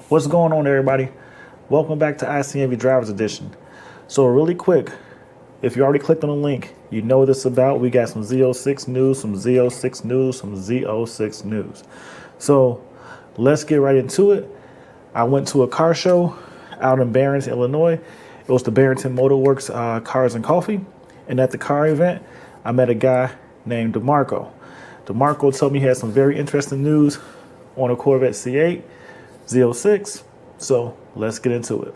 What's going on, everybody? Welcome back to ICNV Drivers Edition. So really quick, if you already clicked on the link, you know what this is about. We got some Z06 news, some Z06 news, some Z06 news. So let's get right into it. I went to a car show out in Barrington, Illinois. It was the Barrington Motor Works Cars and Coffee. And at the car event, I met a guy named DeMarco. DeMarco told me he had some very interesting news on a Corvette C8 Z06. So let's get into it.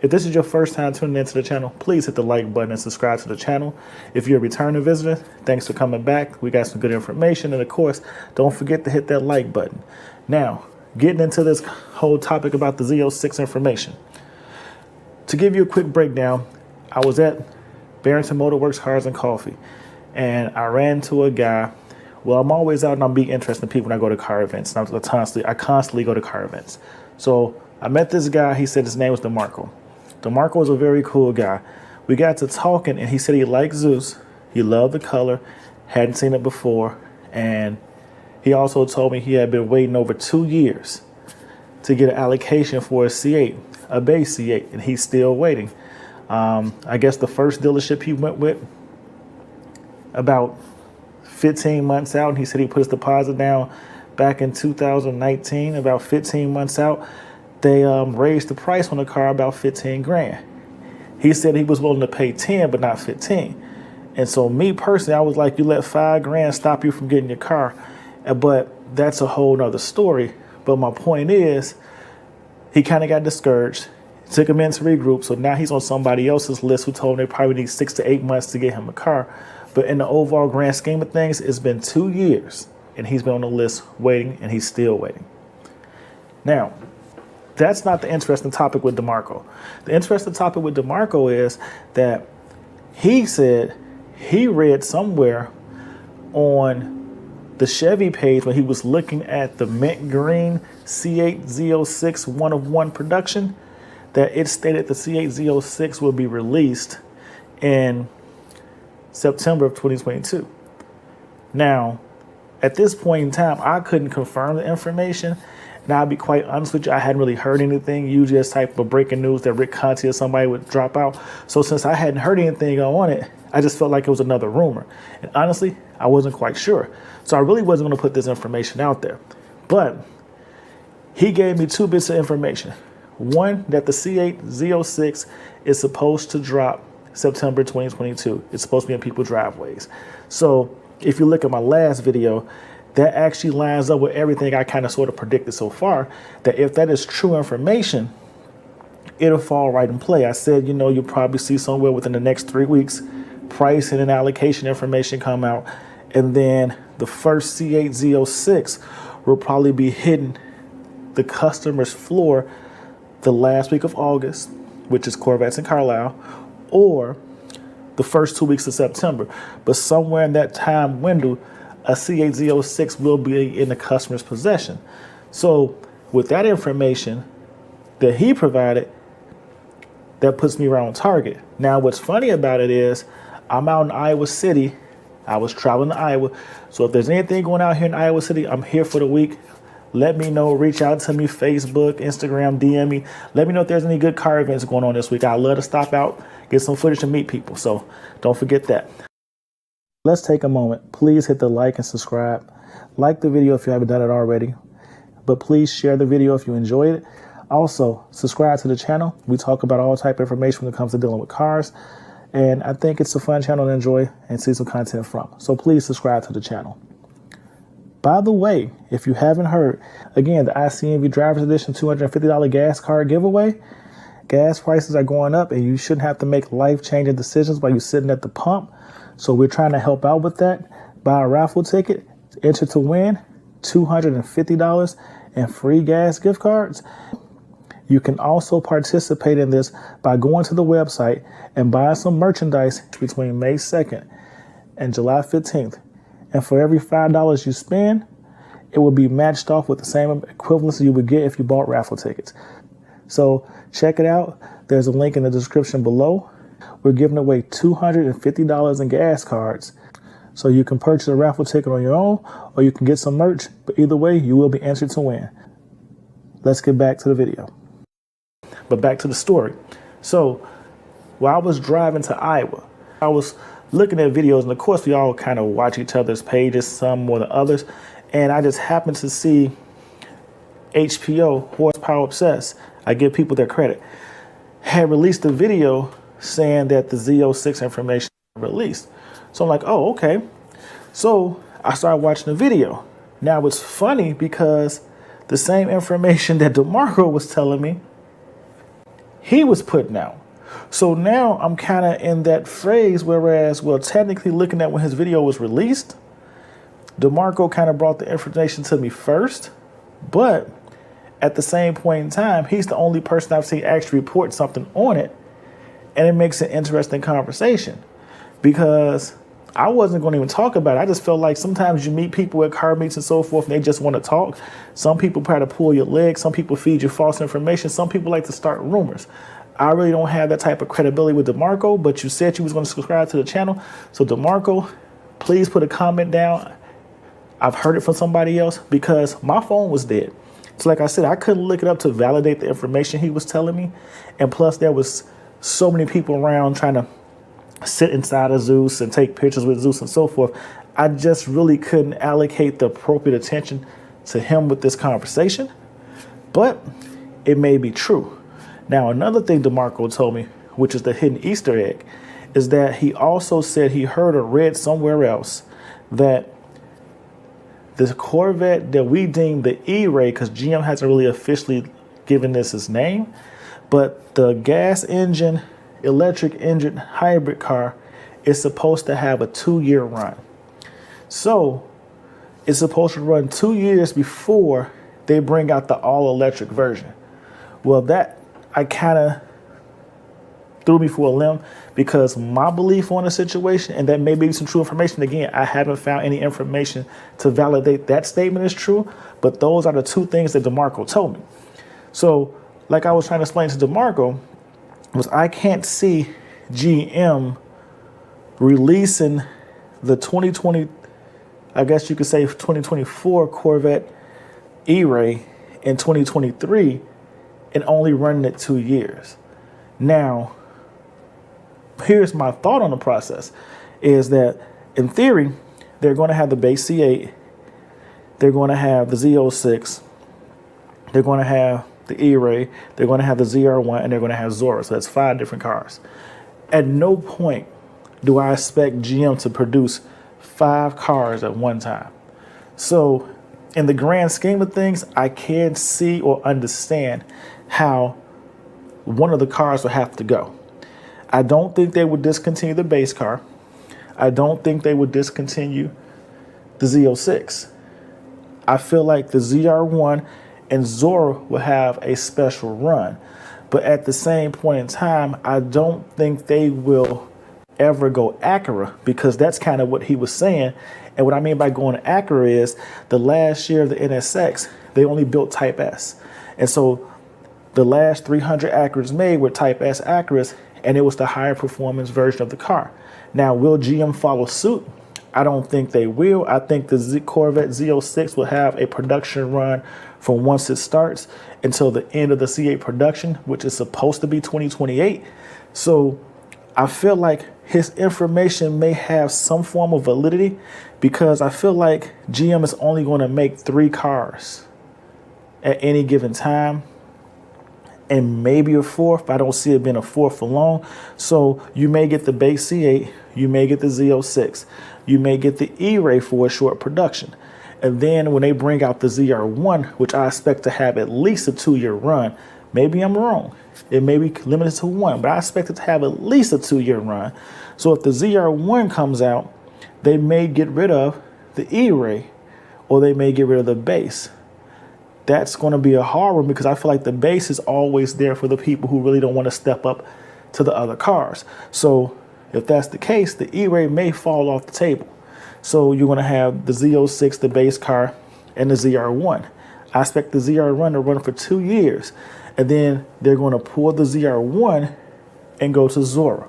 If this is your first time tuning into the channel, please hit the like button and subscribe to the channel. If you're a returning visitor, thanks for coming back. We got some good information. And of course, don't forget to hit that like button. Now, getting into this whole topic about the Z06 information. To give you a quick breakdown, I was at Barrington Motor Works Cars and Coffee, and I ran into a guy. Well, I'm always out and I'm being interested in people when I go to car events. And I constantly go to car events. So I met this guy. He said his name was DeMarco. DeMarco was a very cool guy. We got to talking, and he said he liked Zeus. He loved the color, hadn't seen it before, and he also told me he had been waiting over 2 years to get an allocation for a C8, a base C8, and he's still waiting. I guess the first dealership he went with, about 15 months out, and he said he put his deposit down back in 2019, about 15 months out. They raised the price on the car about 15 grand. He said he was willing to pay 10, but not 15. And so me personally, I was like, you let 5 grand stop you from getting your car. But that's a whole nother story. But my point is, he kind of got discouraged, took him in to regroup. So now he's on somebody else's list who told him they probably need 6 to 8 months to get him a car. But in the overall grand scheme of things, it's been 2 years and he's been on the list waiting, and he's still waiting. Now, that's not the interesting topic with DeMarco. The interesting topic with DeMarco is that he said he read somewhere on the Chevy page when he was looking at the mint green C8 Z06 one-of-one production that it stated the C8 Z06 will be released in September of 2022. Now, at this point in time, I couldn't confirm the information. Now, I'll be quite honest with you, I hadn't really heard anything. Usually it's type of breaking news that Rick Conti or somebody would drop out. So since I hadn't heard anything on it, I just felt like it was another rumor. And honestly, I wasn't quite sure. So I really wasn't going to put this information out there. But he gave me 2 bits of information. One, that the C8 Z06 is supposed to drop September 2022. It's supposed to be in people's driveways. So if you look at my last video, that actually lines up with everything I kind of sort of predicted so far, that if that is true information, it'll fall right in play. I said, you know, you'll probably see somewhere within the next 3 weeks, pricing and allocation information come out. And then the first C8 Z06 will probably be hitting the customer's floor the last week of August, which is Corvettes in Carlisle, or the first 2 weeks of September. But somewhere in that time window, a C8 Z06 will be in the customer's possession. So with that information that he provided, that puts me right on target. Now, what's funny about it is I'm out in Iowa City. I was traveling to Iowa. So if there's anything going out here in Iowa City, I'm here for the week. Let me know. Reach out to me, Facebook, Instagram, DM me. Let me know if there's any good car events going on this week. I'd love to stop out, get some footage and meet people. So don't forget that. Let's take a moment. Please hit the like and subscribe. Like the video if you haven't done it already. But please share the video if you enjoyed it. Also, subscribe to the channel. We talk about all type of information when it comes to dealing with cars. And I think it's a fun channel to enjoy and see some content from. So please subscribe to the channel. By the way, if you haven't heard, again, the ICNV Drivers Edition $250 gas card giveaway gas prices are going up and you shouldn't have to make life-changing decisions while you're sitting at the pump. So we're trying to help out with that. Buy a raffle ticket, enter to win $250 and free gas gift cards. You can also participate in this by going to the website and buying some merchandise between May 2nd and July 15th. And for every $5 you spend, it will be matched off with the same equivalence you would get if you bought raffle tickets. So check it out. There's a link in the description below. We're giving away $250 in gas cards. So you can purchase a raffle ticket on your own, or you can get some merch. But either way, you will be entered to win. Let's get back to the video. But back to the story. So while I was driving to Iowa, I was looking at videos, and of course we all kind of watch each other's pages, some more than others. And I just happened to see HPO, Horsepower Obsessed, I give people their credit, had released a video saying that the Z06 information was released. So I'm like, oh, okay. So I started watching the video. Now it's funny because the same information that DeMarco was telling me, he was putting out. So now I'm kind of in that phrase, whereas, well, technically looking at when his video was released, DeMarco kind of brought the information to me first, but at the same point in time, he's the only person I've seen actually report something on it, and it makes an interesting conversation because I wasn't going to even talk about it. I just felt like sometimes you meet people at car meets and so forth, and they just want to talk. Some people try to pull your leg. Some people feed you false information. Some people like to start rumors. I really don't have that type of credibility with DeMarco, but you said you was going to subscribe to the channel. So DeMarco, please put a comment down. I've heard it from somebody else because my phone was dead. So like I said, I couldn't look it up to validate the information he was telling me. And plus there was so many people around trying to sit inside of Zeus and take pictures with Zeus and so forth. I just really couldn't allocate the appropriate attention to him with this conversation, but it may be true. Now, another thing DeMarco told me, which is the hidden Easter egg, is that he also said he heard or read somewhere else that the Corvette that we deem the E-Ray, because GM hasn't really officially given this its name, but the gas engine, electric engine hybrid car is supposed to have a 2-year run. So it's supposed to run 2 years before they bring out the all-electric version. Well, that I kind of threw me for a limb because my belief on the situation, and that may be some true information. Again, I haven't found any information to validate that statement is true, but those are the two things that DeMarco told me. So like I was trying to explain to DeMarco, was I can't see GM releasing the 2020, I guess you could say 2024 Corvette E-Ray in 2023 and only running it 2 years. Now, here's my thought on the process, is that in theory, they're going to have the base C8, they're going to have the Z06, they're going to have the E-Ray, they're going to have the ZR1, and they're going to have Zora. So that's 5 different cars. At no point do I expect GM to produce 5 cars at one time. So in the grand scheme of things, I can't see or understand how one of the cars will have to go. I don't think they would discontinue the base car. I don't think they would discontinue the Z06. I feel like the ZR1 and Zora will have a special run. But at the same point in time, I don't think they will ever go Acura, because that's kind of what he was saying. And what I mean by going Acura is the last year of the NSX, they only built Type S. And so the last 300 Acuras made were Type S Acuras, and it was the higher performance version of the car. Now, will GM follow suit? I don't think they will. I think the Corvette Z06 will have a production run from once it starts until the end of the C8 production, which is supposed to be 2028. So I feel like his information may have some form of validity, because I feel like GM is only going to make 3 cars at any given time, and maybe a 4th. I don't see it being a 4th for long. So you may get the base C8, you may get the Z06, you may get the E-Ray for a short production. And then when they bring out the ZR1, which I expect to have at least a 2-year run, Maybe I'm wrong. It may be limited to 1, but I expect it to have at least a 2-year run. So if the ZR1 comes out, they may get rid of the E-Ray, or they may get rid of the base. That's going to be a hard one because I feel like the base is always there for the people who really don't want to step up to the other cars. So if that's the case, the E-Ray may fall off the table. So you're going to have the Z06, the base car, and the ZR1. I expect the ZR1 to run for 2 years, and then they're going to pull the ZR1 and go to Zora.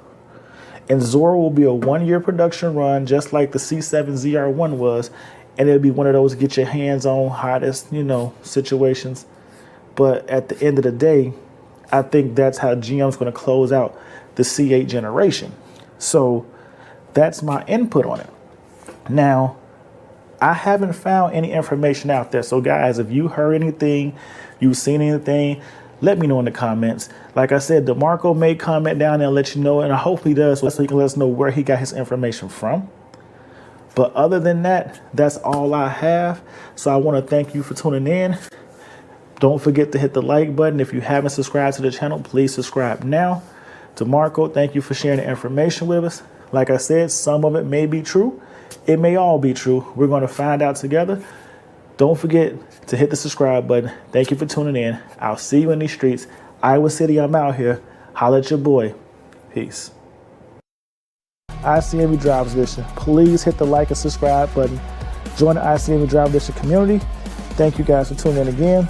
And Zora will be a 1-year production run, just like the C8 ZR1 was, and it'll be one of those get your hands on hottest, situations. But at the end of the day, I think that's how GM's going to close out the C8 generation. So that's my input on it. Now, I haven't found any information out there. So guys, if you heard anything, you've seen anything, let me know in the comments. Like I said, DeMarco may comment down there and let you know, and I hope he does, so he can let us know where he got his information from. But other than that, that's all I have. So I want to thank you for tuning in. Don't forget to hit the like button. If you haven't subscribed to the channel, please subscribe now. DeMarco, thank you for sharing the information with us. Like I said, some of it may be true. It may all be true. We're going to find out together. Don't forget to hit the subscribe button. Thank you for tuning in. I'll see you in these streets. Iowa City, I'm out here. Holla at your boy. Peace. ICNV Drives Edition. Please hit the like and subscribe button. Join the ICNV Drive Edition community. Thank you guys for tuning in again.